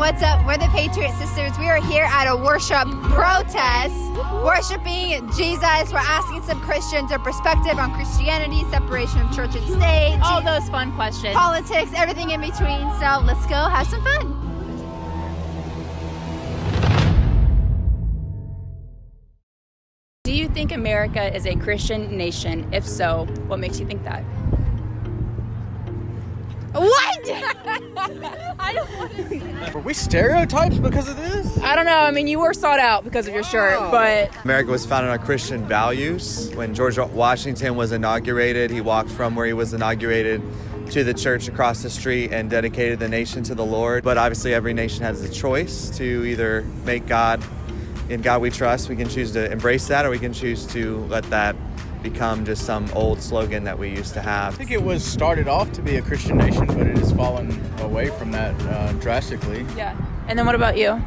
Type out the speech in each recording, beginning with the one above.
what's up? We're the Patriot Sisters. We are here at a worship protest, worshiping Jesus. We're asking some Christians their perspective on Christianity, separation of church and state, all those fun questions, politics, everything in between. So let's go have some fun. Do you think America is a Christian nation? If so, what makes you think that? What? I don't want to. Were we stereotypes because of this? I don't know. I mean, you were sought out because of your shirt, but America was founded on Christian values. When George Washington was inaugurated, he walked from where he was inaugurated to the church across the street and dedicated the nation to the Lord. But obviously every nation has a choice to either make God, in God we trust. We can choose to embrace that, or we can choose to let that become just some old slogan that we used to have. I think it was started off to be a Christian nation, but it has fallen away from that drastically. yeah. And then what about you?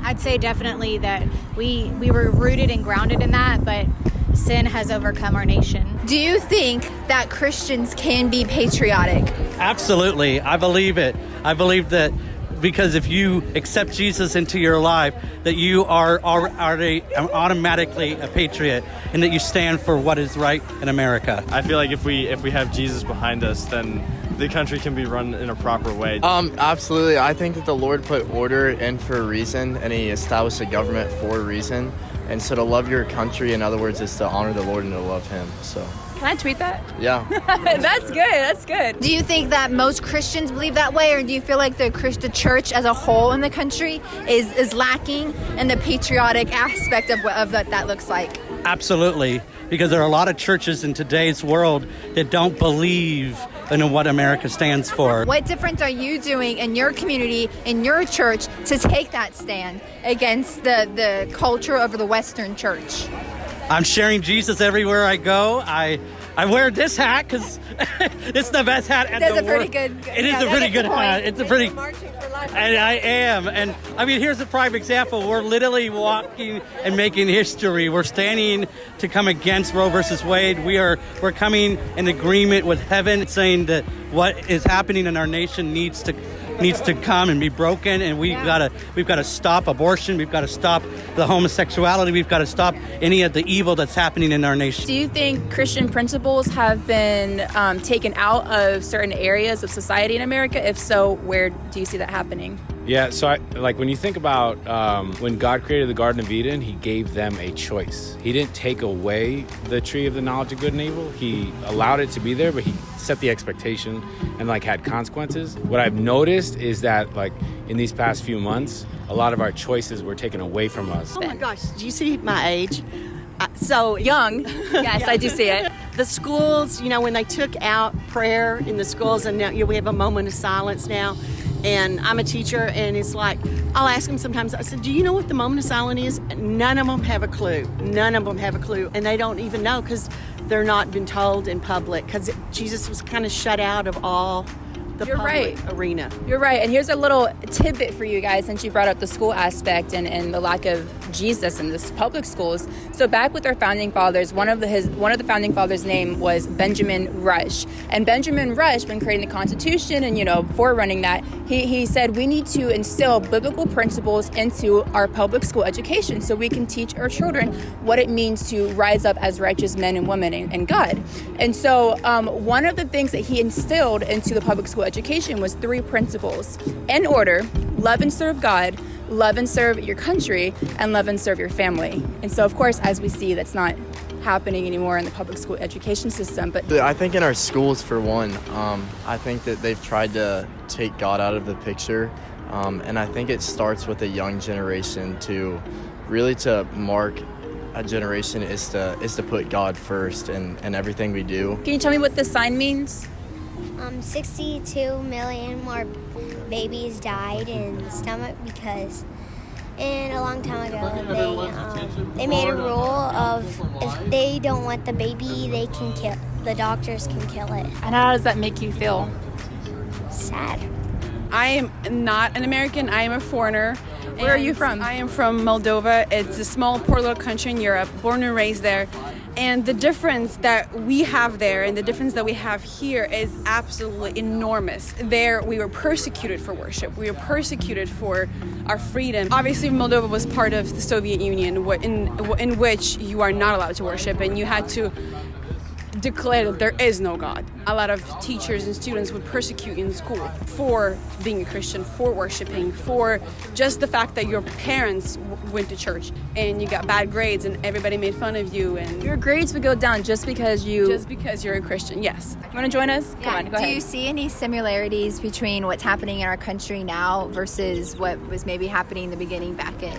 I'd say definitely that we were rooted and grounded in that, but sin has overcome our nation. Do you think that Christians can be patriotic? Absolutely. I believe it. I believe that because if you accept Jesus into your life, that you are automatically a patriot and that you stand for what is right in America. I feel like if we have Jesus behind us, then the country can be run in a proper way. Absolutely. I think that the Lord put order in for a reason, and he established a government for a reason. And so to love your country, in other words, is to honor the Lord and to love him. So Can I tweet that? yeah. That's good. That's good. Do you think that most Christians believe that way, or do you feel like the church as a whole in the country is lacking in the patriotic aspect of what that looks like? Absolutely. Because there are a lot of churches in today's world that don't believe in what America stands for. What difference are you doing in your community, in your church, to take that stand against the culture of the Western church? I'm sharing Jesus everywhere I go. I wear this hat because it's the best hat at the world. It is a pretty good hat. It's a pretty... And I am. And I mean, here's a prime example. We're literally walking and making history. We're standing to come against Roe versus Wade. We're coming in agreement with heaven, saying that what is happening in our nation needs to come and be broken, and we've got to stop abortion. We've got to stop the homosexuality. We've got to stop any of the evil that's happening in our nation. Do you think Christian principles have been taken out of certain areas of society in America? If so, where do you see that happening? Yeah, so when you think about when God created the Garden of Eden, he gave them a choice. He didn't take away the tree of the knowledge of good and evil. He allowed it to be there, but he set the expectation and had consequences. What I've noticed is that in these past few months, a lot of our choices were taken away from us. Oh my gosh, do you see my age? So Young. Yes, I do see it. the schools, when they took out prayer in the schools, and now we have a moment of silence now. And I'm a teacher, and it's like, I'll ask them sometimes, I said, do you know what the moment of silence is? None of them have a clue. None of them have a clue. And they don't even know because they're not been told in public, because Jesus was kind of shut out of all the public arena. You're right. And here's a little tidbit for you guys, since you brought up the school aspect and the lack of Jesus in this public schools. So back with our founding fathers, one of the founding fathers' name was Benjamin Rush. And Benjamin Rush, when creating the Constitution and, before running that, he said we need to instill biblical principles into our public school education so we can teach our children what it means to rise up as righteous men and women in God. And so one of the things that he instilled into the public school education was 3 principles in order: love and serve God, love and serve your country, and love and serve your family. And so, of course, as we see, that's not happening anymore in the public school education system. But I think in our schools, for one, I think that they've tried to take God out of the picture. And I think it starts with a young generation to mark a generation is to put God first in everything we do. Can you tell me what this sign means? 62 million more babies died in the stomach because a long time ago they made a rule of if they don't want the baby, the doctors can kill it. And how does that make you feel? Sad. I am not an American. I am a foreigner. Where are you from? I am from Moldova. It's a small, poor little country in Europe, born and raised there. And the difference that we have there and the difference that we have here is absolutely enormous. There, we were persecuted for worship. We were persecuted for our freedom. Obviously, Moldova was part of the Soviet Union in which you are not allowed to worship, and you had to declare that there is no God. A lot of teachers and students would persecute you in school for being a Christian, for worshiping, for just the fact that your parents went to church and you got bad grades and everybody made fun of you, and your grades would go down just because you're a Christian. Yes. You want to join us? Yeah. Come on, go Do ahead. you see any similarities between what's happening in our country now versus what was maybe happening in the beginning back in,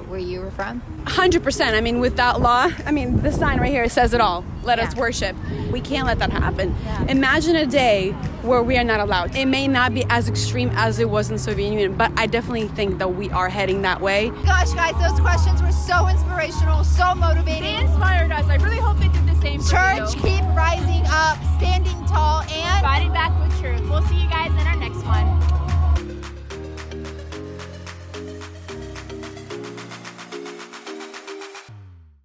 where you were from? 100%. I mean, with that law, the sign right here says it all. Let us worship. We can't let that happen. Yeah. Imagine a day where we are not allowed. It may not be as extreme as it was in the Soviet Union, but I definitely think that we are heading that way. Gosh, guys, those questions were so inspirational, so motivating. They inspired us. I really hope they did the same for Church, you. keep rising up, standing tall, and Fighting back with truth. We'll see you guys in our next one.